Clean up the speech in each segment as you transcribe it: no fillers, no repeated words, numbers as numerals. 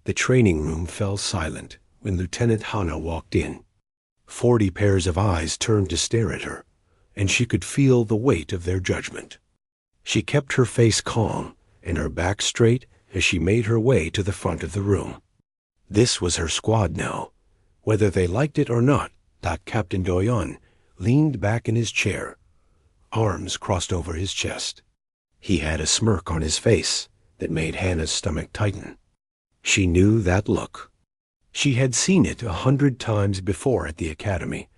The training room fell silent when Lieutenant Hana walked in. 40 pairs of eyes turned to stare at her, and she could feel the weight of their judgment. She kept her face calm and her back straight as she made her way to the front of the room. This was her squad now. Whether they liked it or not, Captain Doyon leaned back in his chair, arms crossed over his chest. He had a smirk on his face that made Hannah's stomach tighten. She knew that look. She had seen it 100 times before at the academy,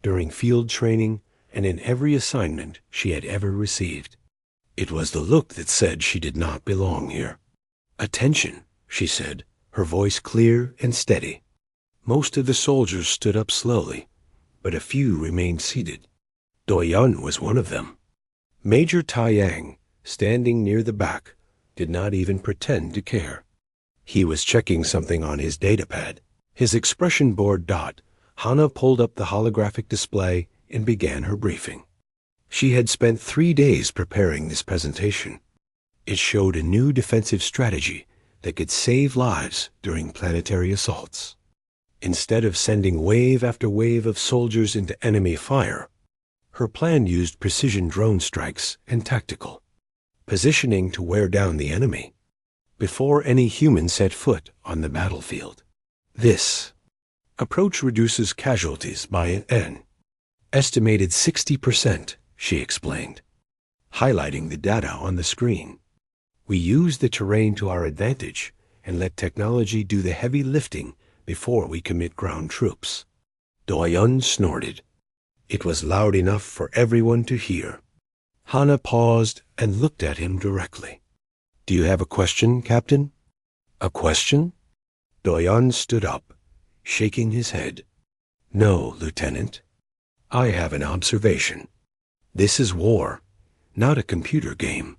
during field training, and in every assignment she had ever received. It was the look that said she did not belong here. "Attention," she said, her voice clear and steady. Most of the soldiers stood up slowly, but a few remained seated. Doyon was one of them. Major Taiyang, standing near the back, did not even pretend to care. He was checking something on his datapad. His expression board dot, Hana pulled up the holographic display and began her briefing. She had spent 3 days preparing this presentation. It showed a new defensive strategy that could save lives during planetary assaults. Instead of sending wave after wave of soldiers into enemy fire, her plan used precision drone strikes and tactical positioning to wear down the enemy before any human set foot on the battlefield. This approach reduces casualties by an estimated 60%, she explained, highlighting the data on the screen. We use the terrain to our advantage and let technology do the heavy lifting before we commit ground troops. Doyon snorted. It was loud enough for everyone to hear. Hana paused and looked at him directly. "Do you have a question, Captain?" "A question?" Doyon stood up, shaking his head. "No, Lieutenant. I have an observation. This is war, not a computer game.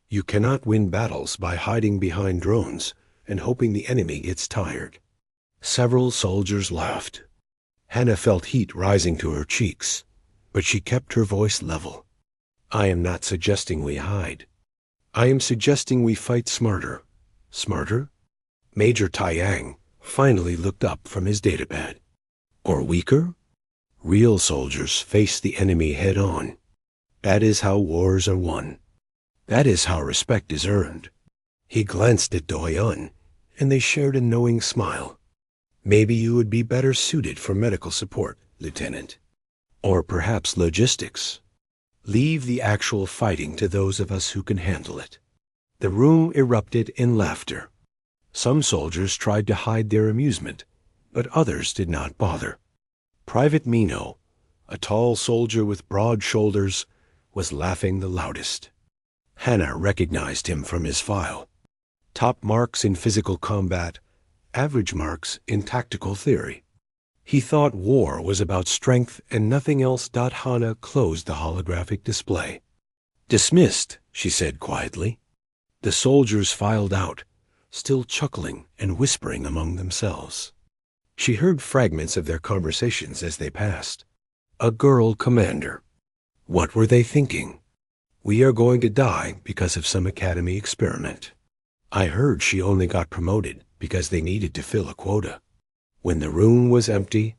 You cannot win battles by hiding behind drones and hoping the enemy gets tired." Several soldiers laughed. Hana felt heat rising to her cheeks, but she kept her voice level. "I am not suggesting we hide. I am suggesting we fight smarter." "Smarter?" Major Taiyang finally looked up from his datapad. "Or weaker?" "Real soldiers face the enemy head-on. That is how wars are won. That is how respect is earned." He glanced at Doyon, and they shared a knowing smile. "Maybe you would be better suited for medical support, Lieutenant. Or perhaps logistics. Leave the actual fighting to those of us who can handle it." The room erupted in laughter. Some soldiers tried to hide their amusement, but others did not bother. Private Mino, a tall soldier with broad shoulders, was laughing the loudest. Hana recognized him from his file. Top marks in physical combat, average marks in tactical theory. He thought war was about strength and nothing else. Hana closed the holographic display. "Dismissed," she said quietly. The soldiers filed out, still chuckling and whispering among themselves. She heard fragments of their conversations as they passed. A girl commander. What were they thinking? We are going to die because of some academy experiment. I heard she only got promoted because they needed to fill a quota. When the room was empty,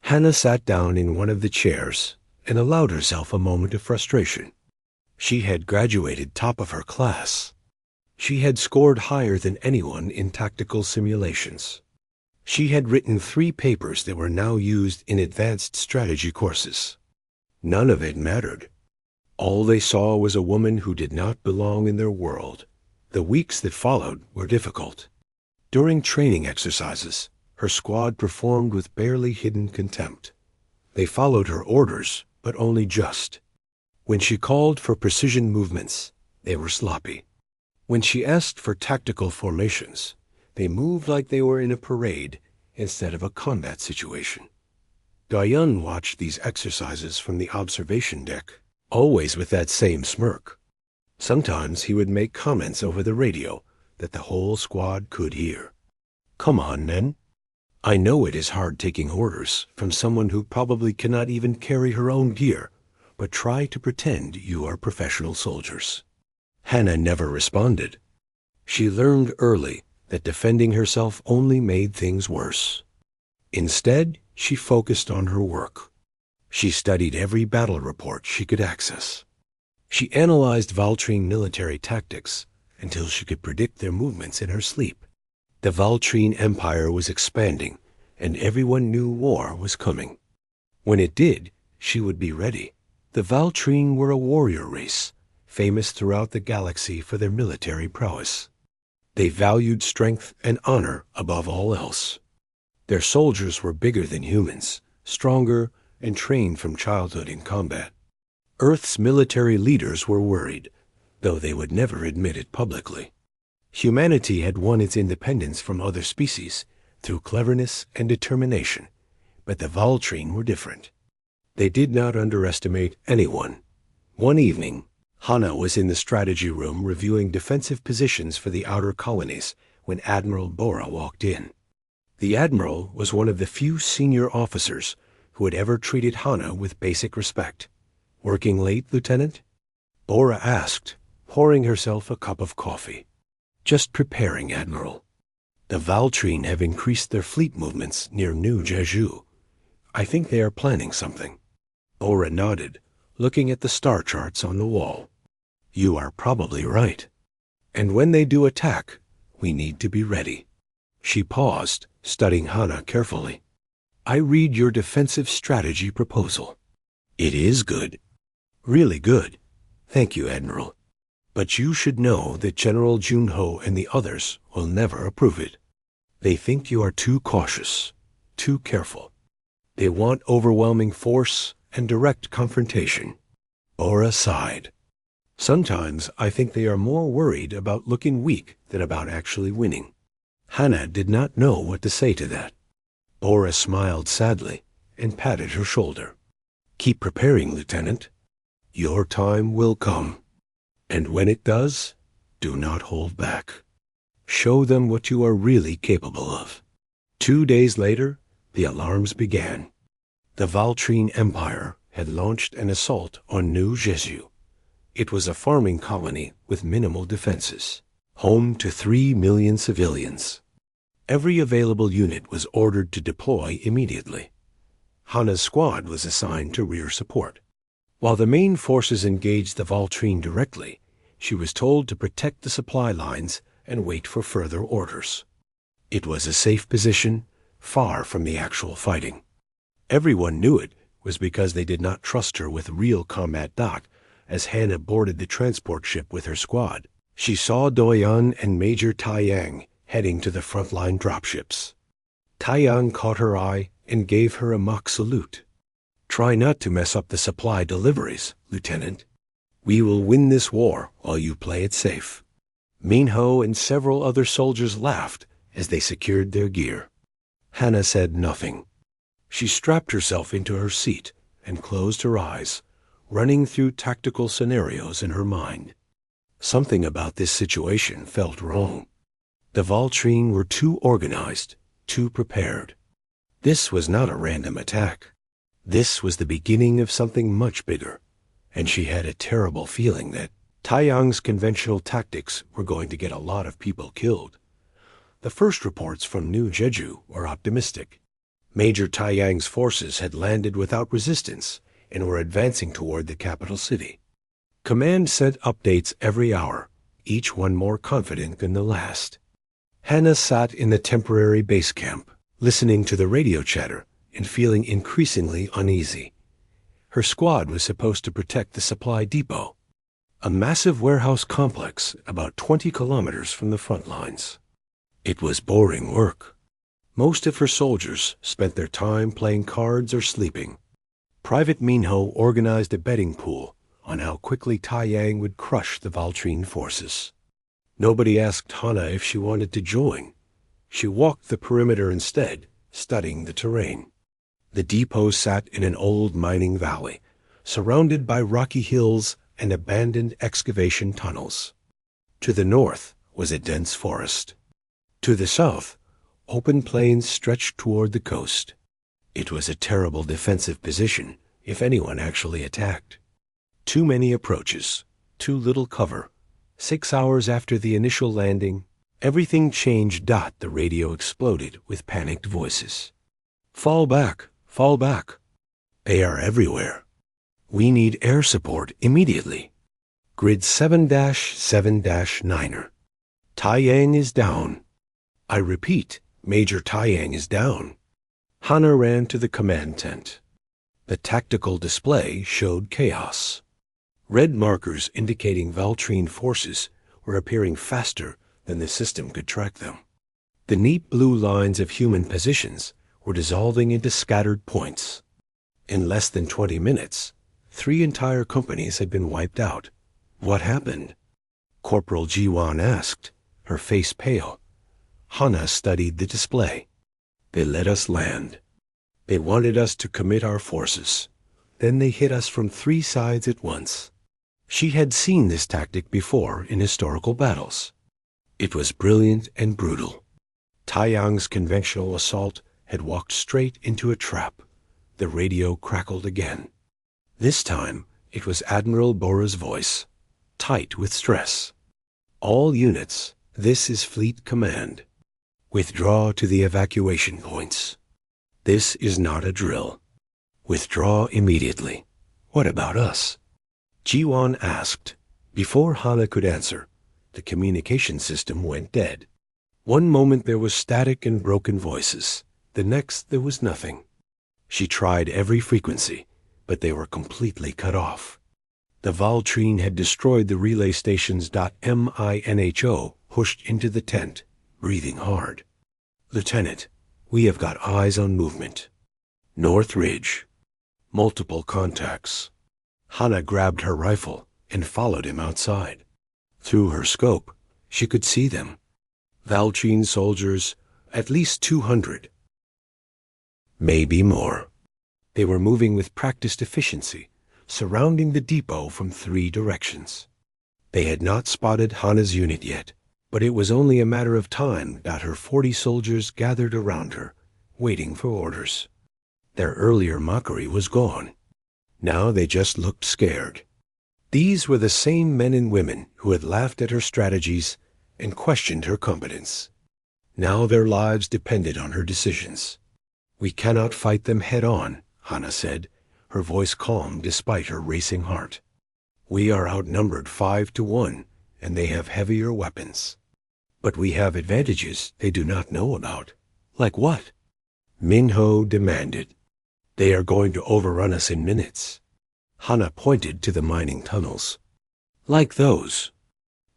Hana sat down in one of the chairs and allowed herself a moment of frustration. She had graduated top of her class. She had scored higher than anyone in tactical simulations. She had written 3 papers that were now used in advanced strategy courses. None of it mattered. All they saw was a woman who did not belong in their world. The weeks that followed were difficult. During training exercises, her squad performed with barely hidden contempt. They followed her orders, but only just. When she called for precision movements, they were sloppy. When she asked for tactical formations, they moved like they were in a parade instead of a combat situation. Doyon watched these exercises from the observation deck, always with that same smirk. Sometimes he would make comments over the radio that the whole squad could hear. "Come on, then. I know it is hard taking orders from someone who probably cannot even carry her own gear, but try to pretend you are professional soldiers." Hana never responded. She learned early that defending herself only made things worse. Instead, she focused on her work. She studied every battle report she could access. She analyzed Valtrine military tactics until she could predict their movements in her sleep. The Valtrine Empire was expanding, and everyone knew war was coming. When it did, she would be ready. The Valtrine were a warrior race, famous throughout the galaxy for their military prowess. They valued strength and honor above all else. Their soldiers were bigger than humans, stronger, and trained from childhood in combat. Earth's military leaders were worried, though they would never admit it publicly. Humanity had won its independence from other species through cleverness and determination, but the Valtrine were different. They did not underestimate anyone. One evening, Hana was in the strategy room reviewing defensive positions for the outer colonies when Admiral Bora walked in. The Admiral was one of the few senior officers who had ever treated Hana with basic respect. "Working late, Lieutenant?" Bora asked, pouring herself a cup of coffee. "Just preparing, Admiral. The Valtrine have increased their fleet movements near New Jeju. I think they are planning something." Bora nodded, looking at the star charts on the wall. "You are probably right. And when they do attack, we need to be ready." She paused, studying Hana carefully. "I read your defensive strategy proposal. It is good. Really good. Thank you, Admiral. But you should know that General Junho and the others will never approve it. They think you are too cautious, too careful. They want overwhelming force and direct confrontation." Bora sighed. "Sometimes I think they are more worried about looking weak than about actually winning." Hana did not know what to say to that. Bora smiled sadly and patted her shoulder. "Keep preparing, Lieutenant. Your time will come. And when it does, do not hold back. Show them what you are really capable of." 2 days later, the alarms began. The Valtrine Empire had launched an assault on New Jeju. It was a farming colony with minimal defenses, home to 3 million civilians. Every available unit was ordered to deploy immediately. Hana's squad was assigned to rear support. While the main forces engaged the Valtrine directly, she was told to protect the supply lines and wait for further orders. It was a safe position, far from the actual fighting. Everyone knew it was because they did not trust her with real combat dock. As Hana boarded the transport ship with her squad, she saw Doyan and Major Taiyang heading to the frontline dropships. Taiyang caught her eye and gave her a mock salute. "Try not to mess up the supply deliveries, Lieutenant. We will win this war while you play it safe." Minho and several other soldiers laughed as they secured their gear. Hana said nothing. She strapped herself into her seat and closed her eyes, running through tactical scenarios in her mind. Something about this situation felt wrong. The Valtrine were too organized, too prepared. This was not a random attack. This was the beginning of something much bigger, and she had a terrible feeling that Taiyang's conventional tactics were going to get a lot of people killed. The first reports from New Jeju were optimistic. Major Taiyang's forces had landed without resistance and were advancing toward the capital city. Command sent updates every hour, each one more confident than the last. Hana sat in the temporary base camp, listening to the radio chatter and feeling increasingly uneasy. Her squad was supposed to protect the supply depot, a massive warehouse complex about 20 kilometers from the front lines. It was boring work. Most of her soldiers spent their time playing cards or sleeping. Private Minho organized a betting pool on how quickly Taiyang would crush the Valtrine forces. Nobody asked Hana if she wanted to join. She walked the perimeter instead, studying the terrain. The depot sat in an old mining valley, surrounded by rocky hills and abandoned excavation tunnels. To the north was a dense forest. To the south, open plains stretched toward the coast. It was a terrible defensive position if anyone actually attacked. Too many approaches, too little cover. 6 hours after the initial landing, Everything changed. The radio exploded with panicked voices. Fall back! Fall back! They are everywhere. We need air support immediately. Grid 7-7-9er. Taiyang is down. I repeat, Major Taiyang is down. Hana ran to the command tent. The tactical display showed chaos. Red markers indicating Valtrine forces were appearing faster than the system could track them. The neat blue lines of human positions were dissolving into scattered points. In less than 20 minutes, 3 entire companies had been wiped out. What happened? Corporal Jiwan asked, her face pale. Hana studied the display. They let us land. They wanted us to commit our forces. Then they hit us from 3 sides at once. She had seen this tactic before in historical battles. It was brilliant and brutal. Taiyang's conventional assault had walked straight into a trap. The radio crackled again. This time, it was Admiral Bora's voice, tight with stress. All units, this is Fleet Command. Withdraw to the evacuation points. This is not a drill. Withdraw immediately. What about us? Jiwan asked. Before Hana could answer, the communication system went dead. One moment there was static and broken voices. The next there was nothing. She tried every frequency, but they were completely cut off. The Valtrine had destroyed the relay stations. Minho pushed into the tent, breathing hard. Lieutenant, we have got eyes on movement. North Ridge. Multiple contacts. Hana grabbed her rifle and followed him outside. Through her scope, she could see them. Valtrine soldiers, at least 200. Maybe more. They were moving with practiced efficiency, surrounding the depot from 3 directions. They had not spotted Hana's unit yet, but it was only a matter of time that her 40 soldiers gathered around her, waiting for orders. Their earlier mockery was gone. Now they just looked scared. These were the same men and women who had laughed at her strategies and questioned her competence. Now their lives depended on her decisions. We cannot fight them head-on, Hana said, her voice calm despite her racing heart. We are outnumbered 5 to 1, and they have heavier weapons. But we have advantages they do not know about. Like what? Minho demanded. They are going to overrun us in minutes. Hana pointed to the mining tunnels. Like those.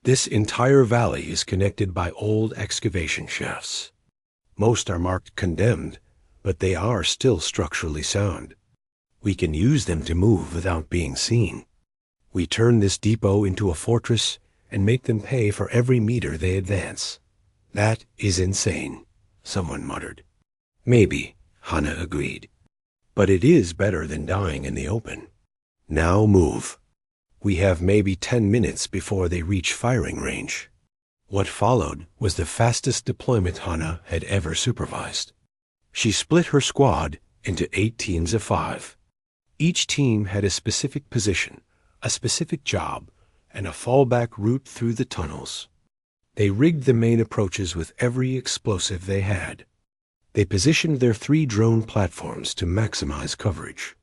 This entire valley is connected by old excavation shafts. Most are marked condemned, but they are still structurally sound. We can use them to move without being seen. We turn this depot into a fortress and make them pay for every meter they advance. That is insane, someone muttered. Maybe, Hana agreed. But it is better than dying in the open. Now move. We have maybe 10 minutes before they reach firing range. What followed was the fastest deployment Hana had ever supervised. She split her squad into 8 teams of 5. Each team had a specific position, a specific job, and a fallback route through the tunnels. They rigged the main approaches with every explosive they had. They positioned their 3 drone platforms to maximize coverage.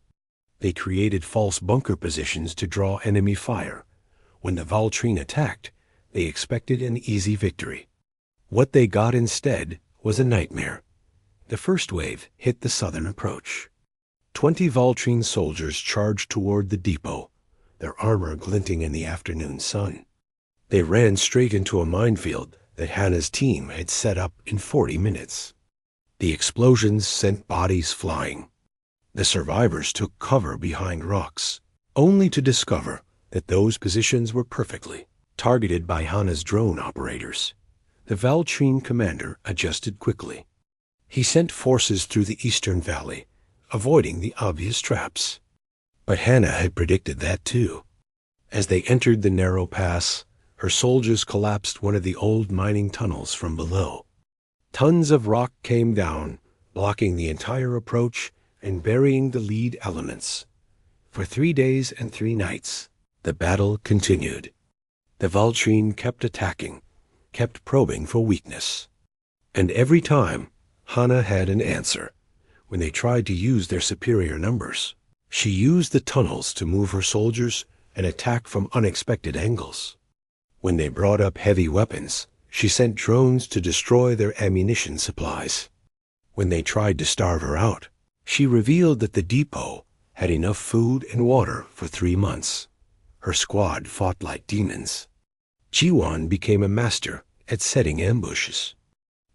They created false bunker positions to draw enemy fire. When the Valtrine attacked, they expected an easy victory. What they got instead was a nightmare. The first wave hit the southern approach. 20 Valtrine soldiers charged toward the depot, their armor glinting in the afternoon sun. They ran straight into a minefield that Hana's team had set up in 40 minutes. The explosions sent bodies flying. The survivors took cover behind rocks, only to discover that those positions were perfectly targeted by Hana's drone operators. The Valtrine commander adjusted quickly. He sent forces through the eastern valley, avoiding the obvious traps. But Hana had predicted that too. As they entered the narrow pass, her soldiers collapsed one of the old mining tunnels from below. Tons of rock came down, blocking the entire approach and burying the lead elements. For 3 days and 3 nights, the battle continued. The Valtrine kept attacking, kept probing for weakness. And every time, Hana had an answer. When they tried to use their superior numbers, she used the tunnels to move her soldiers and attack from unexpected angles. When they brought up heavy weapons, she sent drones to destroy their ammunition supplies. When they tried to starve her out, she revealed that the depot had enough food and water for 3 months. Her squad fought like demons. Jiwon became a master at setting ambushes.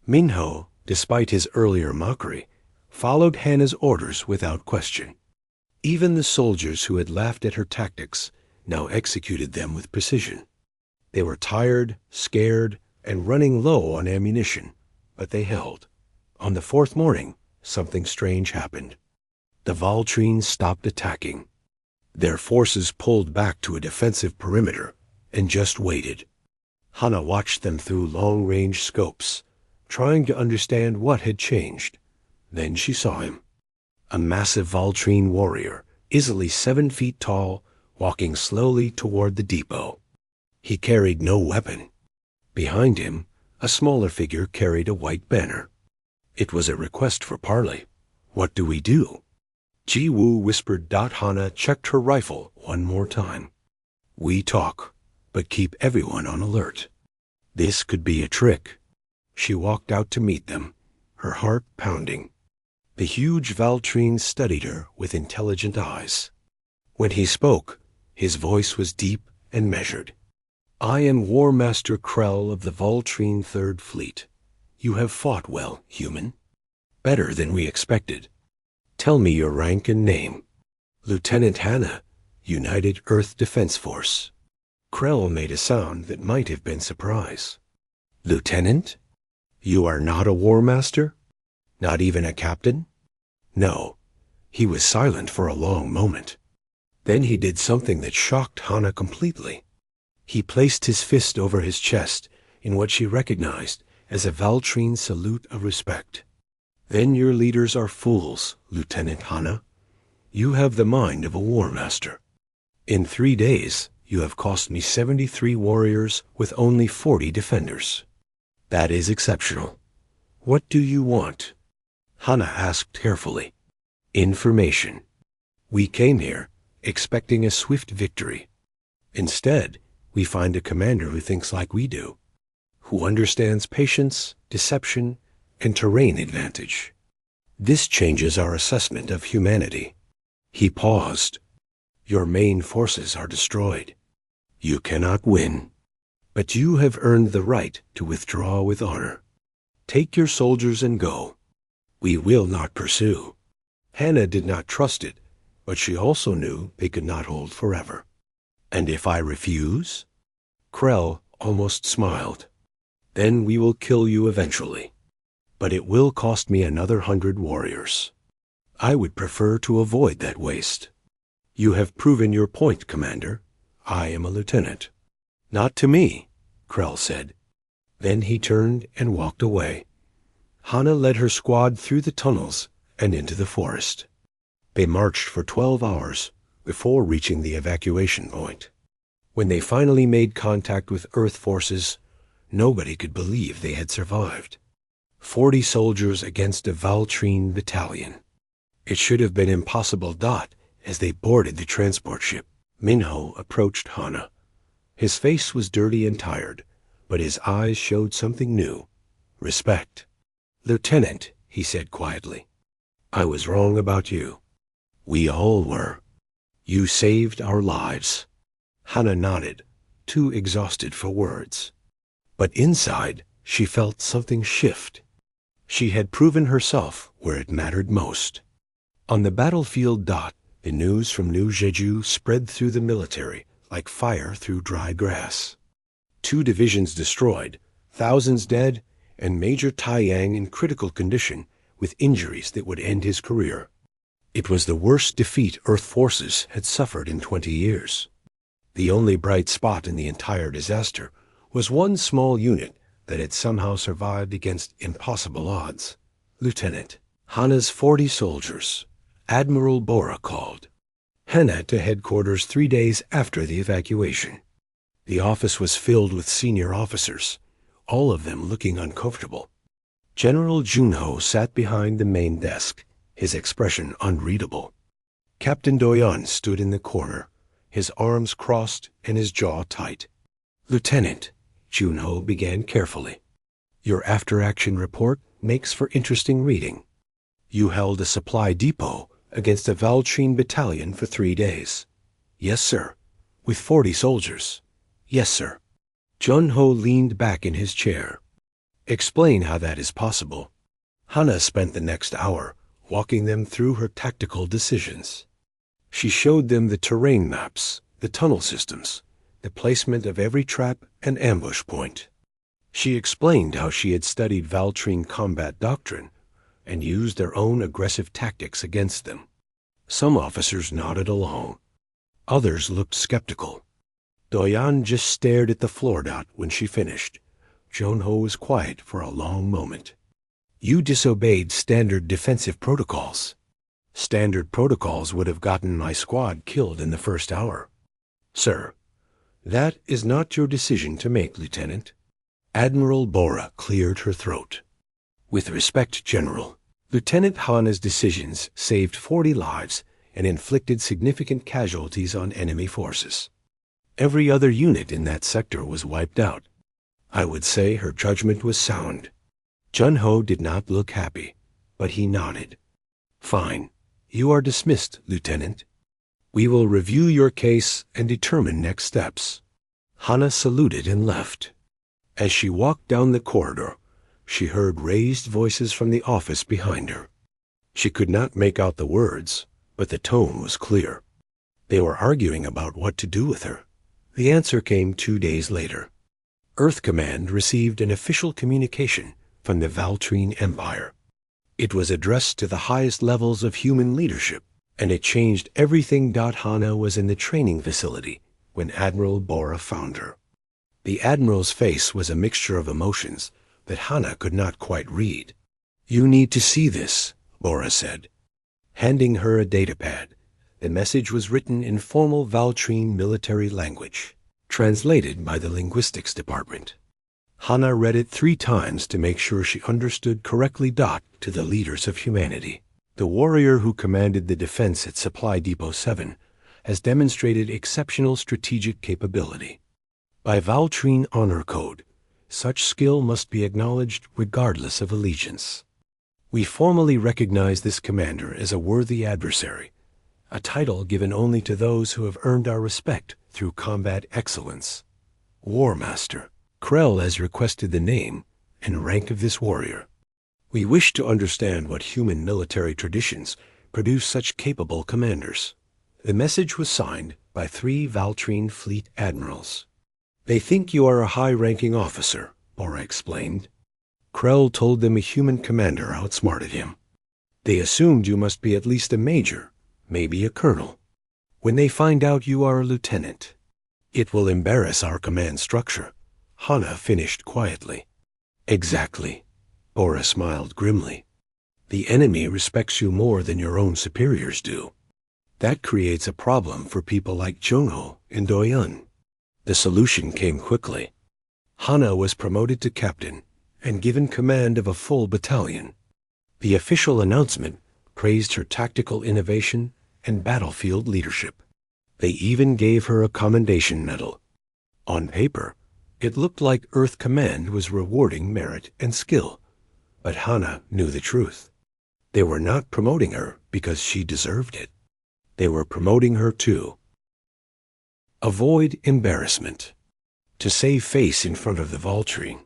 Minho, despite his earlier mockery, followed Hana's orders without question. Even the soldiers who had laughed at her tactics now executed them with precision. They were tired, scared, and running low on ammunition, but they held. On the 4th morning, something strange happened. The Valtrines stopped attacking. Their forces pulled back to a defensive perimeter and just waited. Hana watched them through long-range scopes, trying to understand what had changed. Then she saw him. A massive Valtrine warrior, easily 7 feet tall, walking slowly toward the depot. He carried no weapon. Behind him, a smaller figure carried a white banner. It was a request for parley. "What do we do?" Ji-woo whispered. Hana checked her rifle one more time. "We talk, but keep everyone on alert. This could be a trick." She walked out to meet them, her heart pounding. The huge Valtrine studied her with intelligent eyes. When he spoke, his voice was deep and measured. "I am War Master Krell of the Valtrine 3rd Fleet. You have fought well, human. Better than we expected. Tell me your rank and name." "Lieutenant Hana, United Earth Defense Force." Krell made a sound that might have been surprise. "Lieutenant? You are not a War Master? Not even a captain?" No. He was silent for a long moment. Then he did something that shocked Hana completely. He placed his fist over his chest in what she recognized as a Valtrine salute of respect. "Then your leaders are fools, Lieutenant Hana. You have the mind of a war master. In 3 days, you have cost me 73 warriors with only 40 defenders. That is exceptional. What do you want?" Hana asked carefully. "Information. We came here expecting a swift victory. Instead, we find a commander who thinks like we do, who understands patience, deception, and terrain advantage. This changes our assessment of humanity." He paused. "Your main forces are destroyed. You cannot win. But you have earned the right to withdraw with honor. Take your soldiers and go. We will not pursue." Hana did not trust it, but she also knew they could not hold forever. "And if I refuse?" Krell almost smiled. "Then we will kill you eventually. But it will cost me another 100 warriors. I would prefer to avoid that waste. You have proven your point, Commander. I am a lieutenant." "Not to me," Krell said. Then he turned and walked away. Hana led her squad through the tunnels and into the forest. They marched for 12 hours before reaching the evacuation point. When they finally made contact with Earth forces, nobody could believe they had survived. 40 soldiers against a Valtrine battalion. It should have been impossible. As they boarded the transport ship, Minho approached Hana. His face was dirty and tired, but his eyes showed something new: respect. "Lieutenant," he said quietly, "I was wrong about you. We all were. You saved our lives." Hana nodded, too exhausted for words. But inside, she felt something shift. She had proven herself where it mattered most. On the battlefield, the news from New Jeju spread through the military like fire through dry grass. 2 divisions destroyed, thousands dead, and Major Taiyang in critical condition with injuries that would end his career. It was the worst defeat Earth forces had suffered in 20 years. The only bright spot in the entire disaster was one small unit that had somehow survived against impossible odds. "Lieutenant, Hana's 40 soldiers." Admiral Bora called. Hana to headquarters 3 days after the evacuation. The office was filled with senior officers, all of them looking uncomfortable. General Junho sat behind the main desk, his expression unreadable. Captain Doyon stood in the corner, his arms crossed and his jaw tight. "Lieutenant," Junho began carefully, "your after-action report makes for interesting reading. You held a supply depot against a Valtrine battalion for 3 days." "Yes, sir." "With 40 soldiers." "Yes, sir." Junho leaned back in his chair. "Explain how that is possible." Hana spent the next hour walking them through her tactical decisions. She showed them the terrain maps, the tunnel systems, the placement of every trap and ambush point. She explained how she had studied Valtrine combat doctrine and used their own aggressive tactics against them. Some officers nodded along. Others looked skeptical. Doyon just stared at the floor dot when she finished. Junho was quiet for a long moment. "You disobeyed standard defensive protocols." "Standard protocols would have gotten my squad killed in the first hour." "Sir, that is not your decision to make, Lieutenant." Admiral Bora cleared her throat. "With respect, General, Lieutenant Hana's decisions saved 40 lives and inflicted significant casualties on enemy forces. Every other unit in that sector was wiped out. I would say her judgment was sound." Junho did not look happy, but he nodded. "Fine. You are dismissed, Lieutenant. We will review your case and determine next steps." Hana saluted and left. As she walked down the corridor, she heard raised voices from the office behind her. She could not make out the words, but the tone was clear. They were arguing about what to do with her. The answer came 2 days later. Earth Command received an official communication from the Valtrine Empire. It was addressed to the highest levels of human leadership, and it changed everything. Hana was in the training facility when Admiral Bora found her. The Admiral's face was a mixture of emotions that Hana could not quite read. "You need to see this," Bora said. Handing her a datapad, the message was written in formal Valtrine military language, translated by the linguistics department. Hana read it 3 times to make sure she understood correctly. To the leaders of humanity. The warrior who commanded the defense at Supply Depot 7 has demonstrated exceptional strategic capability. By Valtrine honor code, such skill must be acknowledged regardless of allegiance. We formally recognize this commander as a worthy adversary, a title given only to those who have earned our respect through combat excellence. War Master. Krell has requested the name and rank of this warrior. We wish to understand what human military traditions produce such capable commanders. The message was signed by 3 Valtrine fleet admirals. "They think you are a high-ranking officer," Bora explained. Krell told them a human commander outsmarted him. "They assumed you must be at least a major, maybe a colonel. When they find out you are a lieutenant, it will embarrass our command structure." Hana finished quietly. "Exactly." Bora smiled grimly. "The enemy respects you more than your own superiors do. That creates a problem for people like Junho and Doyon." The solution came quickly. Hana was promoted to captain and given command of a full battalion. The official announcement praised her tactical innovation and battlefield leadership. They even gave her a commendation medal. On paper, it looked like Earth Command was rewarding merit and skill. But Hana knew the truth. They were not promoting her because she deserved it. They were promoting her to avoid embarrassment, to save face in front of the Valtrine.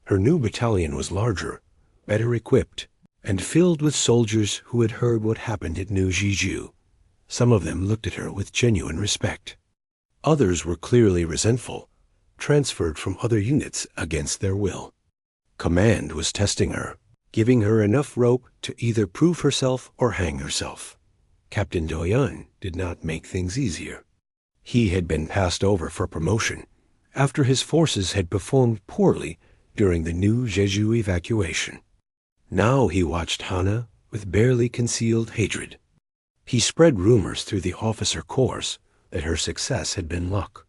Her new battalion was larger, better equipped, and filled with soldiers who had heard what happened at New Jeju. Some of them looked at her with genuine respect. Others were clearly resentful, transferred from other units against their will. Command was testing her, giving her enough rope to either prove herself or hang herself. Captain Doyon did not make things easier. He had been passed over for promotion after his forces had performed poorly during the New Jeju evacuation. Now he watched Hana with barely concealed hatred. He spread rumors through the officer corps that her success had been luck.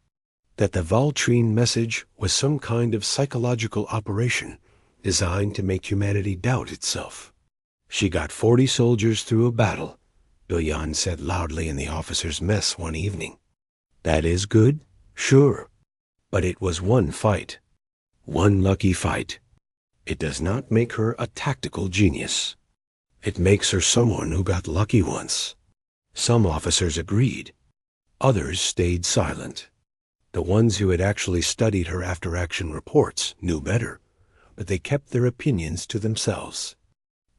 that the Valtrine message was some kind of psychological operation designed to make humanity doubt itself. She got 40 soldiers through a battle, Doyan said loudly in the officers' mess one evening. That is good, sure, but it was one fight. One lucky fight. It does not make her a tactical genius. It makes her someone who got lucky once. Some officers agreed. Others stayed silent. The ones who had actually studied her after-action reports knew better, but they kept their opinions to themselves.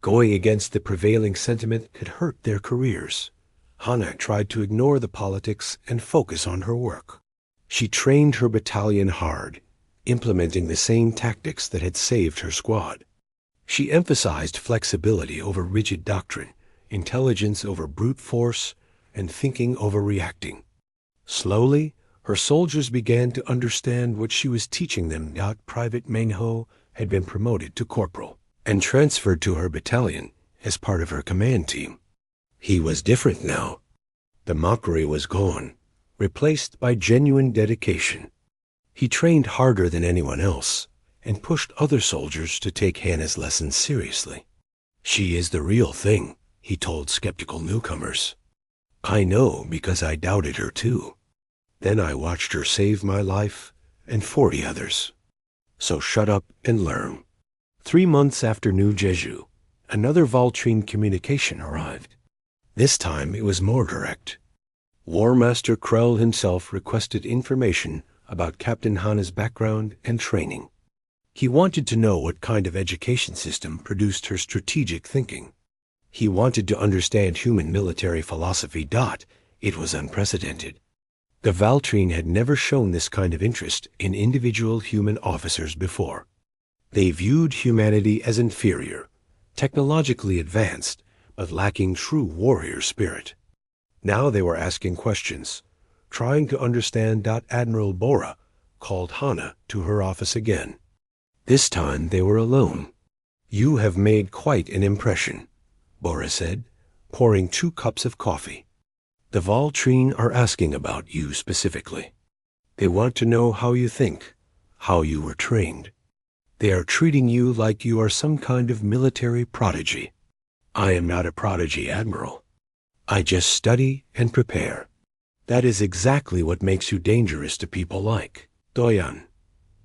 Going against the prevailing sentiment could hurt their careers. Hana tried to ignore the politics and focus on her work. She trained her battalion hard, implementing the same tactics that had saved her squad. She emphasized flexibility over rigid doctrine, intelligence over brute force, and thinking over reacting. Slowly, her soldiers began to understand what she was teaching them. Private Mengho had been promoted to corporal and transferred to her battalion as part of her command team. He was different now. The mockery was gone, replaced by genuine dedication. He trained harder than anyone else and pushed other soldiers to take Hannah's lessons seriously. She is the real thing, he told skeptical newcomers. I know because I doubted her too. Then I watched her save my life and 40 others. So shut up and learn. 3 months after New Jeju, another Valtrine communication arrived. This time it was more direct. War Master Krell himself requested information about Captain Hana's background and training. He wanted to know what kind of education system produced her strategic thinking. He wanted to understand human military philosophy. It was unprecedented. The Valtrine had never shown this kind of interest in individual human officers before. They viewed humanity as inferior, technologically advanced, but lacking true warrior spirit. Now they were asking questions, trying to understand. Admiral Bora called Hana to her office again. This time they were alone. You have made quite an impression, Bora said, pouring 2 cups of coffee. The Valtrine are asking about you specifically. They want to know how you think, how you were trained. They are treating you like you are some kind of military prodigy. I am not a prodigy, Admiral. I just study and prepare. That is exactly what makes you dangerous to people like Doyan.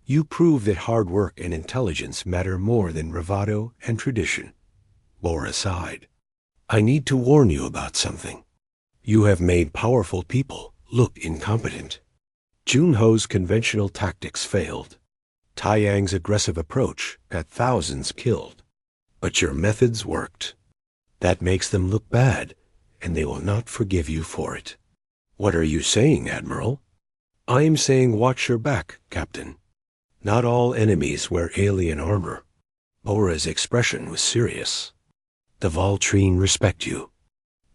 You prove that hard work and intelligence matter more than bravado and tradition. Bora sighed. I need to warn you about something. You have made powerful people look incompetent. Junho's conventional tactics failed. Taiyang's aggressive approach got thousands killed. But your methods worked. That makes them look bad, and they will not forgive you for it. What are you saying, Admiral? I am saying watch your back, Captain. Not all enemies wear alien armor. Bora's expression was serious. The Valtrine respect you.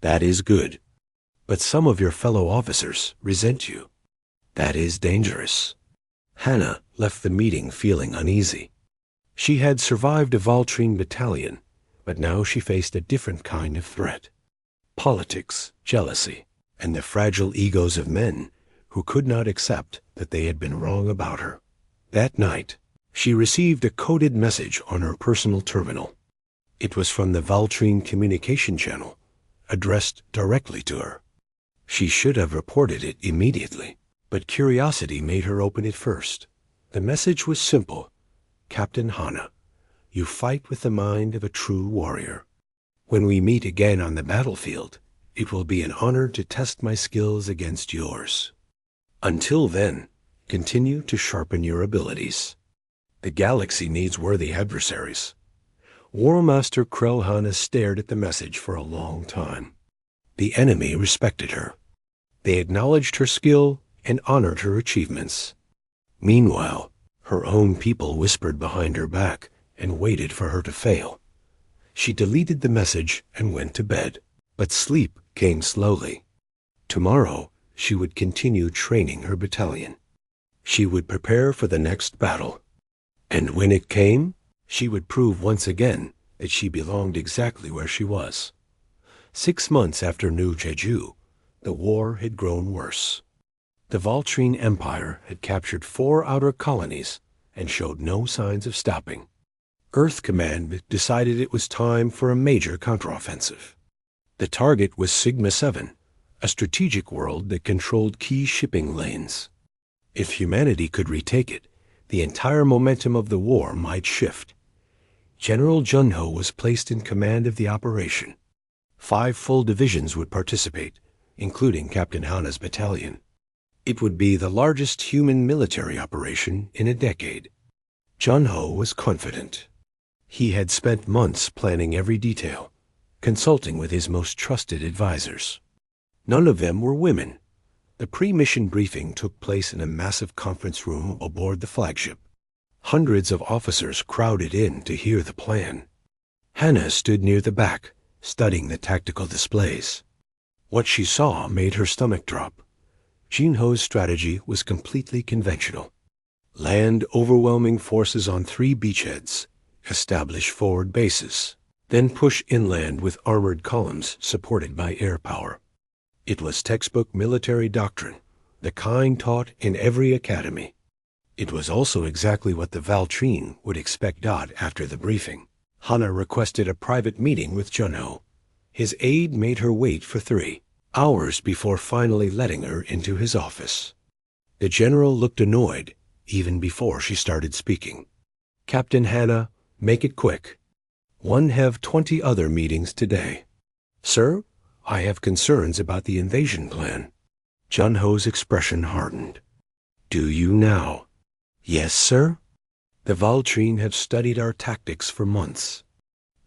That is good. But some of your fellow officers resent you. That is dangerous. Hana left the meeting feeling uneasy. She had survived a Valtrine battalion, but now she faced a different kind of threat. Politics, jealousy, and the fragile egos of men who could not accept that they had been wrong about her. That night, she received a coded message on her personal terminal. It was from the Valtrine communication channel, addressed directly to her. She should have reported it immediately, but curiosity made her open it first. The message was simple. Captain Hana, you fight with the mind of a true warrior. When we meet again on the battlefield, it will be an honor to test my skills against yours. Until then, continue to sharpen your abilities. The galaxy needs worthy adversaries. War Master Krell Hana stared at the message for a long time. The enemy respected her. They acknowledged her skill and honored her achievements. Meanwhile, her own people whispered behind her back and waited for her to fail. She deleted the message and went to bed, but sleep came slowly. Tomorrow, she would continue training her battalion. She would prepare for the next battle. And when it came, she would prove once again that she belonged exactly where she was. 6 months after New Jeju, the war had grown worse. The Valtrine Empire had captured 4 outer colonies and showed no signs of stopping. Earth Command decided it was time for a major counteroffensive. The target was Sigma 7, a strategic world that controlled key shipping lanes. If humanity could retake it, the entire momentum of the war might shift. General Junho was placed in command of the operation. 5 full divisions would participate, including Captain Hana's battalion. It would be the largest human military operation in a decade. Junho was confident. He had spent months planning every detail, consulting with his most trusted advisors. None of them were women. The pre-mission briefing took place in a massive conference room aboard the flagship. Hundreds of officers crowded in to hear the plan. Hana stood near the back, studying the tactical displays. What she saw made her stomach drop. Junho's strategy was completely conventional. Land overwhelming forces on 3 beachheads, establish forward bases, then push inland with armored columns supported by air power. It was textbook military doctrine, the kind taught in every academy. It was also exactly what the Valtrine would expect after the briefing. Hana requested a private meeting with Junho. His aide made her wait for 3 hours before finally letting her into his office. The general looked annoyed even before she started speaking. "Captain Hana, make it quick. One have 20 other meetings today." "Sir, I have concerns about the invasion plan." Junho's expression hardened. "Do you now?" "Yes, sir." "The Valtrine have studied our tactics for months.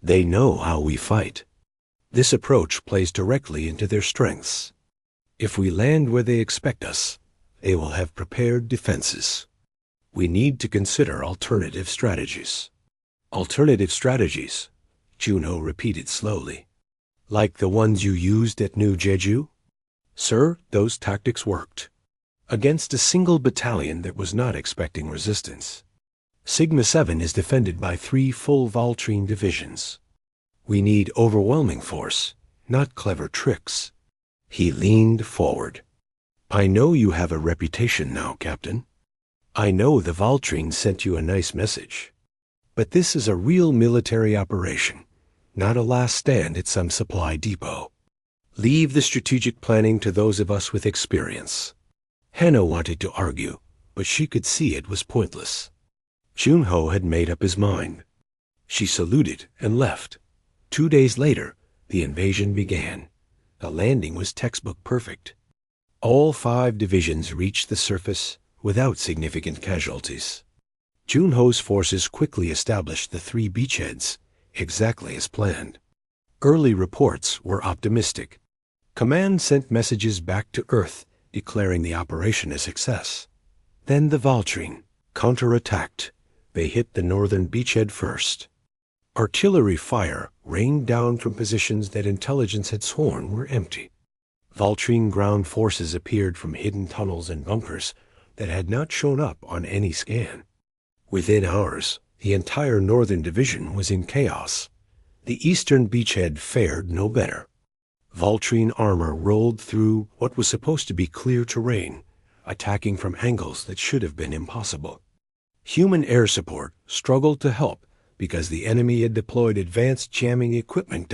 They know how we fight. This approach plays directly into their strengths. If we land where they expect us, they will have prepared defenses. We need to consider alternative strategies." "Alternative strategies," Junho repeated slowly. "Like the ones you used at New Jeju?" "Sir, those tactics worked. Against a single battalion that was not expecting resistance. Sigma 7 is defended by 3 full Valtrine divisions. We need overwhelming force, not clever tricks." He leaned forward. "I know you have a reputation now, Captain. I know the Valtrine sent you a nice message. But this is a real military operation, not a last stand at some supply depot. Leave the strategic planning to those of us with experience." Hana wanted to argue, but she could see it was pointless. Junho had made up his mind. She saluted and left. 2 days later, the invasion began. The landing was textbook perfect. All 5 divisions reached the surface without significant casualties. Junho's forces quickly established the 3 beachheads, exactly as planned. Early reports were optimistic. Command sent messages back to Earth declaring the operation a success. Then the Valtrine counterattacked. They hit the northern beachhead first. Artillery fire rained down from positions that intelligence had sworn were empty. Valtrine ground forces appeared from hidden tunnels and bunkers that had not shown up on any scan. Within hours, the entire northern division was in chaos. The eastern beachhead fared no better. Valtrine armor rolled through what was supposed to be clear terrain, attacking from angles that should have been impossible. Human air support struggled to help because the enemy had deployed advanced jamming equipment.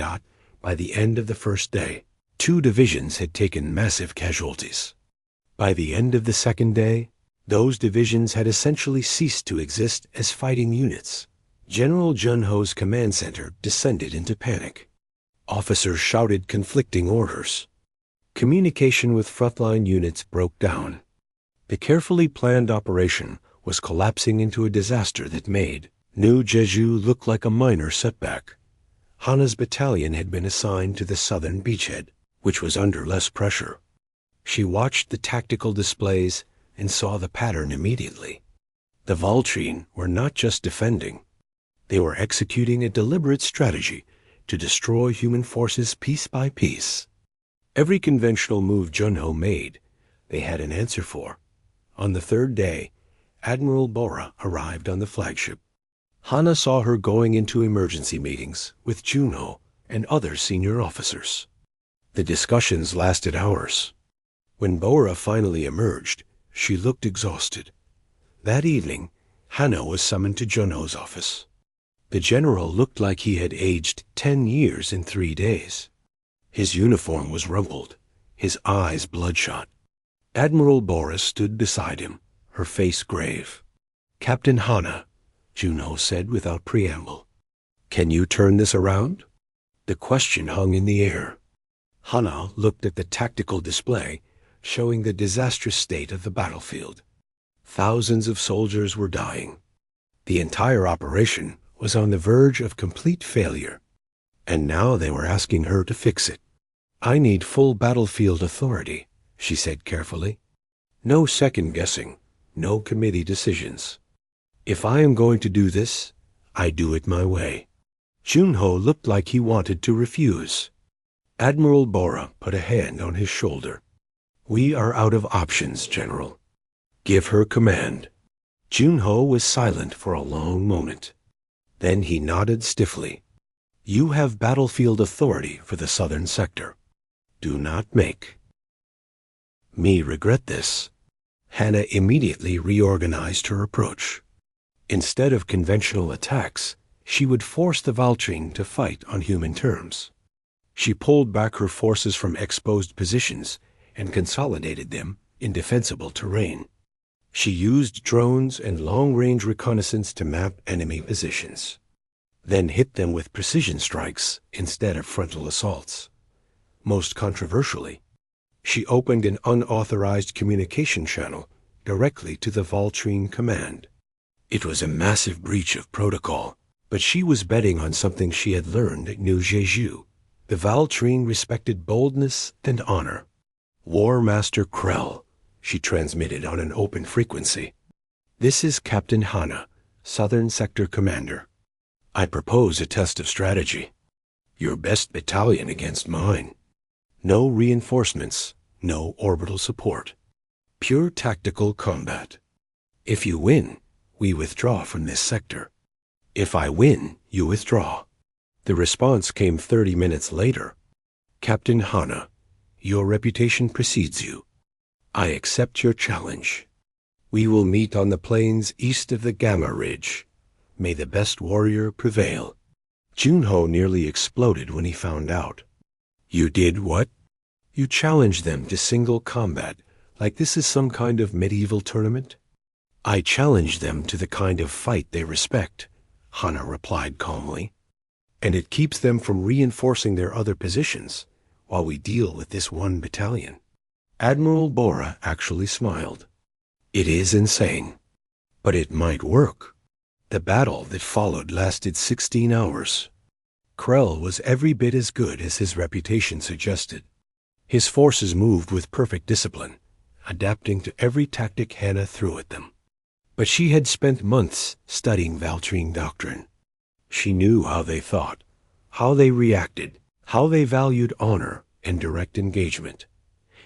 By the end of the first day, 2 divisions had taken massive casualties. By the end of the second day, those divisions had essentially ceased to exist as fighting units. General Junho's command center descended into panic. Officers shouted conflicting orders. Communication with frontline units broke down. The carefully planned operation was collapsing into a disaster that made New Jeju looked like a minor setback. Hana's battalion had been assigned to the southern beachhead, which was under less pressure. She watched the tactical displays and saw the pattern immediately. The Valtrine were not just defending. They were executing a deliberate strategy to destroy human forces piece by piece. Every conventional move Junho made, they had an answer for. On the 3rd day, Admiral Bora arrived on the flagship. Hana saw her going into emergency meetings with Junho and other senior officers. The discussions lasted hours. When Bora finally emerged, she looked exhausted. That evening, Hana was summoned to Junho's office. The general looked like he had aged 10 years in 3 days. His uniform was rumpled, his eyes bloodshot. Admiral Bora stood beside him, her face grave. "Captain Hana," Junho said without preamble, "can you turn this around?" The question hung in the air. Hana looked at the tactical display, showing the disastrous state of the battlefield. Thousands of soldiers were dying. The entire operation was on the verge of complete failure, and now they were asking her to fix it. "I need full battlefield authority," she said carefully. "No second-guessing, no committee decisions. If I am going to do this, I do it my way." Junho looked like he wanted to refuse. Admiral Bora put a hand on his shoulder. "We are out of options, General. Give her command." Junho was silent for a long moment. Then he nodded stiffly. "You have battlefield authority for the southern sector. Do not make me regret this." Hana immediately reorganized her approach. Instead of conventional attacks, she would force the Valtrine to fight on human terms. She pulled back her forces from exposed positions and consolidated them in defensible terrain. She used drones and long-range reconnaissance to map enemy positions, then hit them with precision strikes instead of frontal assaults. Most controversially, she opened an unauthorized communication channel directly to the Valtrine command. It was a massive breach of protocol, but she was betting on something she had learned at New Jeju. The Valtrine respected boldness and honor. "War Master Krell," she transmitted on an open frequency. "This is Captain Hana, Southern Sector Commander. I propose a test of strategy. Your best battalion against mine. No reinforcements, no orbital support. Pure tactical combat. If you win, we withdraw from this sector. If I win, you withdraw." The response came 30 minutes later. "Captain Hana, your reputation precedes you. I accept your challenge. We will meet on the plains east of the Gamma Ridge. May the best warrior prevail." Junho nearly exploded when he found out. "You did what?" "You challenged them to single combat, like this is some kind of medieval tournament?" "I challenge them to the kind of fight they respect," Hana replied calmly. "And it keeps them from reinforcing their other positions while we deal with this one battalion." Admiral Bora actually smiled. "It is insane, but it might work." The battle that followed lasted 16 hours. Krell was every bit as good as his reputation suggested. His forces moved with perfect discipline, adapting to every tactic Hana threw at them. But she had spent months studying Valtrine doctrine. She knew how they thought, how they reacted, how they valued honor and direct engagement.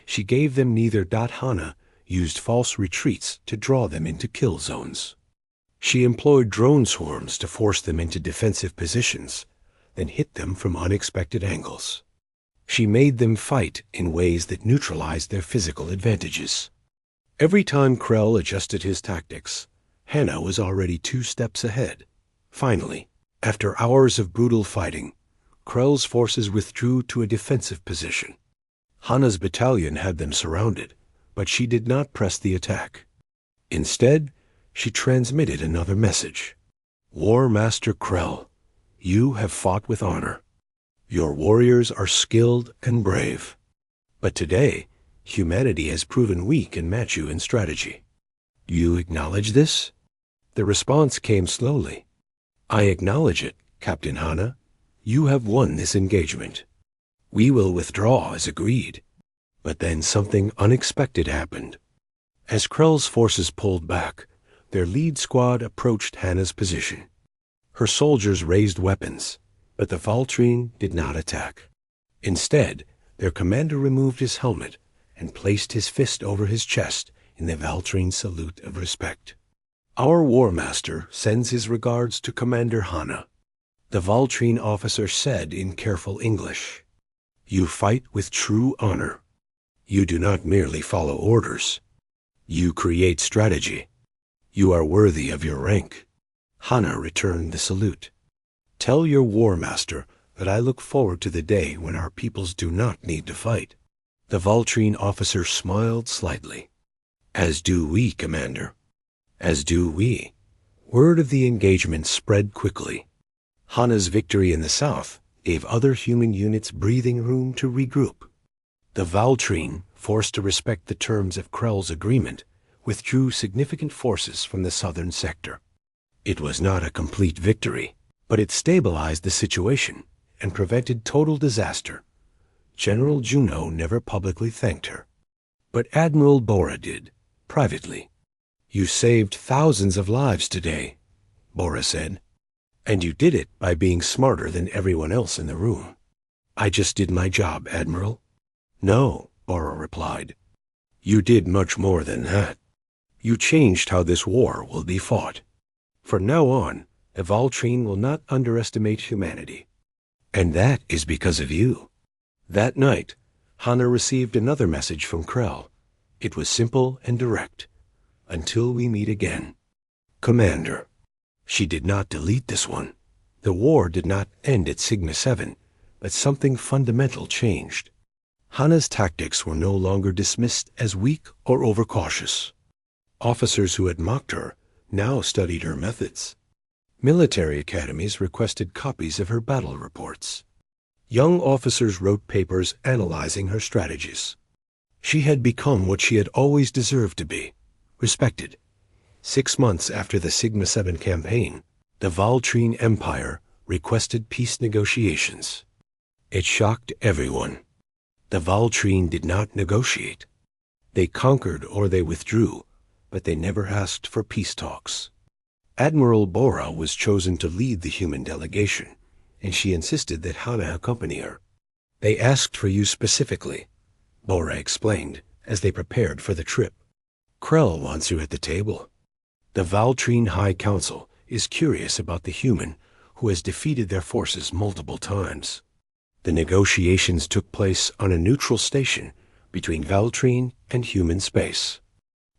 She gave them neither. Hana used false retreats to draw them into kill zones. She employed drone swarms to force them into defensive positions, then hit them from unexpected angles. She made them fight in ways that neutralized their physical advantages. Every time Krell adjusted his tactics, Hana was already 2 steps ahead. Finally, after hours of brutal fighting, Krell's forces withdrew to a defensive position. Hana's battalion had them surrounded, but she did not press the attack. Instead, she transmitted another message. "War Master Krell, you have fought with honor. Your warriors are skilled and brave. But today, humanity has proven we can match you in strategy. You acknowledge this?" The response came slowly. "I acknowledge it, Captain Hana. You have won this engagement. We will withdraw as agreed." But then something unexpected happened. As Krell's forces pulled back, their lead squad approached Hana's position. Her soldiers raised weapons, but the Valtrine did not attack. Instead, their commander removed his helmet and placed his fist over his chest in the Valtrine salute of respect. "Our War Master sends his regards to Commander Hana," the Valtrine officer said in careful English. "You fight with true honor. You do not merely follow orders. You create strategy. You are worthy of your rank. Hana returned the salute. Tell your war master that I look forward to the day when our peoples do not need to fight. The Valtrine officer smiled slightly. As do we, Commander. As do we. Word of the engagement spread quickly. Hana's victory in the south gave other human units breathing room to regroup. The Valtrine, forced to respect the terms of Krell's agreement, withdrew significant forces from the southern sector. It was not a complete victory, but it stabilized the situation and prevented total disaster. General Juno never publicly thanked her, but Admiral Bora did, privately. You saved thousands of lives today, Bora said, and you did it by being smarter than everyone else in the room. I just did my job, Admiral. No, Bora replied. You did much more than that. You changed how this war will be fought. From now on, the Valtrine will not underestimate humanity. And that is because of you. That night, Hana received another message from Krell. It was simple and direct. Until we meet again. Commander. She did not delete this one. The war did not end at Sigma 7, but something fundamental changed. Hana's tactics were no longer dismissed as weak or overcautious. Officers who had mocked her now studied her methods. Military academies requested copies of her battle reports. Young officers wrote papers analyzing her strategies. She had become what she had always deserved to be, respected. 6 months after the Sigma 7 campaign, the Valtrine Empire requested peace negotiations. It shocked everyone. The Valtrine did not negotiate. They conquered or they withdrew, but they never asked for peace talks. Admiral Bora was chosen to lead the human delegation, and she insisted that Hana accompany her. They asked for you specifically, Bora explained, as they prepared for the trip. Krell wants you at the table. The Valtrine High Council is curious about the human who has defeated their forces multiple times. The negotiations took place on a neutral station between Valtrine and human space.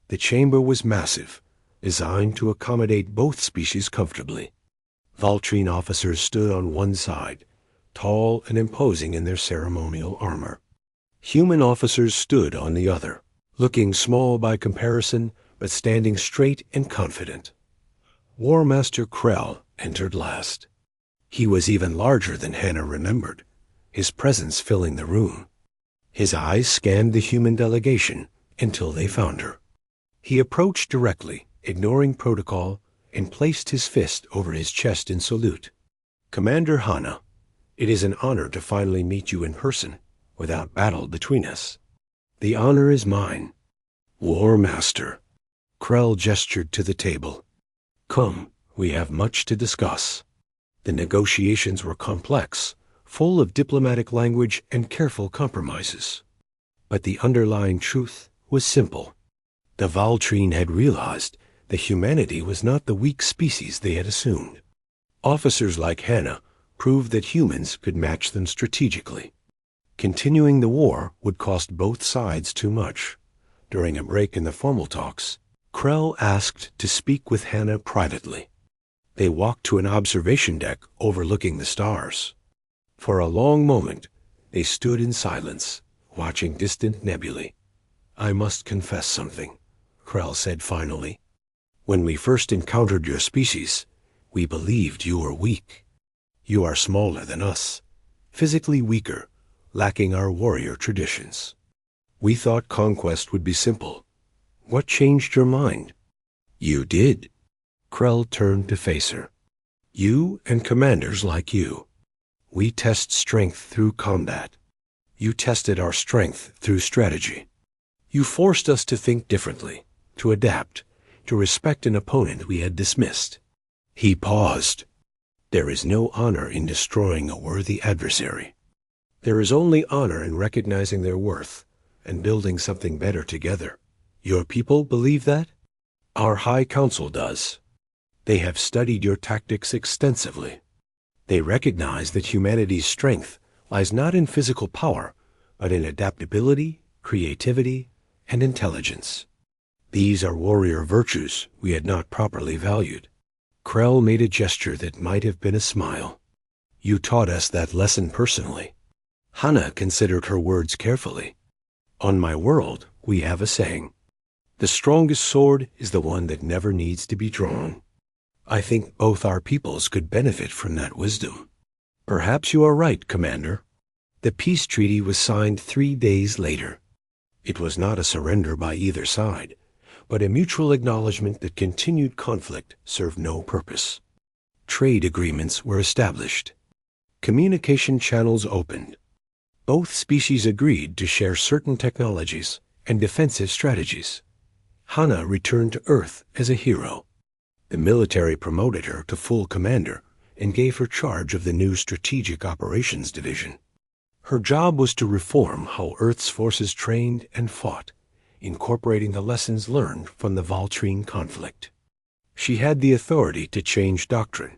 The chamber was massive, designed to accommodate both species comfortably. Valtrine officers stood on one side, tall and imposing in their ceremonial armor. Human officers stood on the other, looking small by comparison, but standing straight and confident. War Master Krell entered last. He was even larger than Hana remembered, his presence filling the room. His eyes scanned the human delegation until they found her. He approached directly, ignoring protocol, and placed his fist over his chest in salute. Commander Hana, it is an honor to finally meet you in person, without battle between us. The honor is mine. War Master. Krell gestured to the table. Come, we have much to discuss. The negotiations were complex, full of diplomatic language and careful compromises. But the underlying truth was simple. The Valtrine had realized that humanity was not the weak species they had assumed. Officers like Hana proved that humans could match them strategically. Continuing the war would cost both sides too much. During a break in the formal talks, Krell asked to speak with Hana privately. They walked to an observation deck overlooking the stars. For a long moment, they stood in silence, watching distant nebulae. I must confess something, Krell said finally. When we first encountered your species, we believed you were weak. You are smaller than us, physically weaker, lacking our warrior traditions. We thought conquest would be simple. What changed your mind? You did. Krell turned to face her. You and commanders like you. We test strength through combat. You tested our strength through strategy. You forced us to think differently, to adapt, to respect an opponent we had dismissed. He paused. There is no honor in destroying a worthy adversary. There is only honor in recognizing their worth and building something better together. Your people believe that? Our High Council does. They have studied your tactics extensively. They recognize that humanity's strength lies not in physical power, but in adaptability creativity, and intelligence. These are warrior virtues we had not properly valued. Krell made a gesture that might have been a smile. You taught us that lesson personally. Hana considered her words carefully. On my world, we have a saying. The strongest sword is the one that never needs to be drawn. I think both our peoples could benefit from that wisdom. Perhaps you are right, Commander. The peace treaty was signed 3 days later. It was not a surrender by either side, but a mutual acknowledgement that continued conflict served no purpose. Trade agreements were established. Communication channels opened. Both species agreed to share certain technologies and defensive strategies. Hana returned to Earth as a hero. The military promoted her to full commander and gave her charge of the new Strategic Operations Division. Her job was to reform how Earth's forces trained and fought, incorporating the lessons learned from the Valtrine conflict. She had the authority to change doctrine,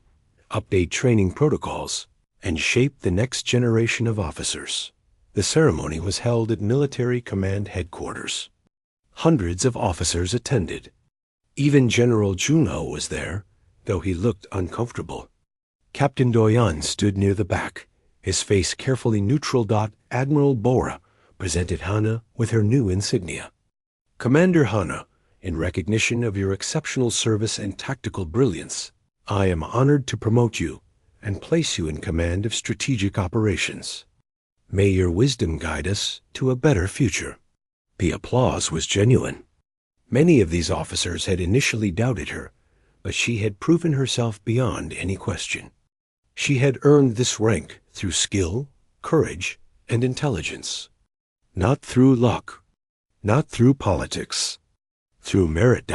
update training protocols, and shape the next generation of officers. The ceremony was held at Military Command Headquarters. Hundreds of officers attended. Even General Juno was there, though he looked uncomfortable. Captain Doyan stood near the back, his face carefully neutral. Admiral Bora presented Hana with her new insignia. Commander Hana, in recognition of your exceptional service and tactical brilliance, I am honored to promote you and place you in command of strategic operations. May your wisdom guide us to a better future. The applause was genuine. Many of these officers had initially doubted her, but she had proven herself beyond any question. She had earned this rank through skill, courage, and intelligence. Not through luck, not through politics, through merit.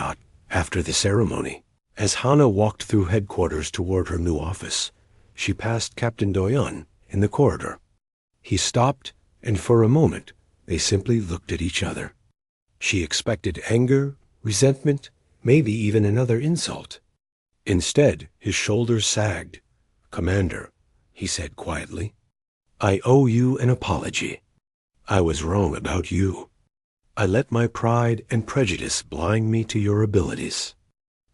After the ceremony, as Hana walked through headquarters toward her new office, she passed Captain Doyan in the corridor. He stopped, and for a moment, they simply looked at each other. She expected anger, resentment, maybe even another insult. Instead, his shoulders sagged. Commander, he said quietly, I owe you an apology. I was wrong about you. I let my pride and prejudice blind me to your abilities.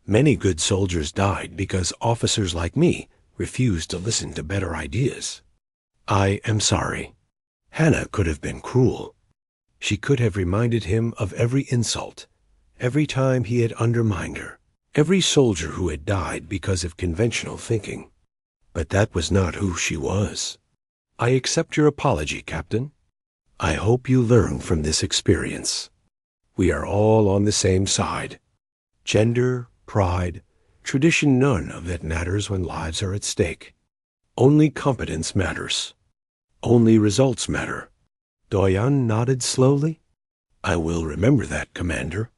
Many good soldiers died because officers like me refused to listen to better ideas. I am sorry. Hana could have been cruel. She could have reminded him of every insult, every time he had undermined her, every soldier who had died because of conventional thinking. But that was not who she was. I accept your apology, Captain. I hope you learn from this experience. We are all on the same side. Gender, pride, tradition, none of that matters when lives are at stake. Only competence matters. Only results matter. Doyan nodded slowly. I will remember that, Commander.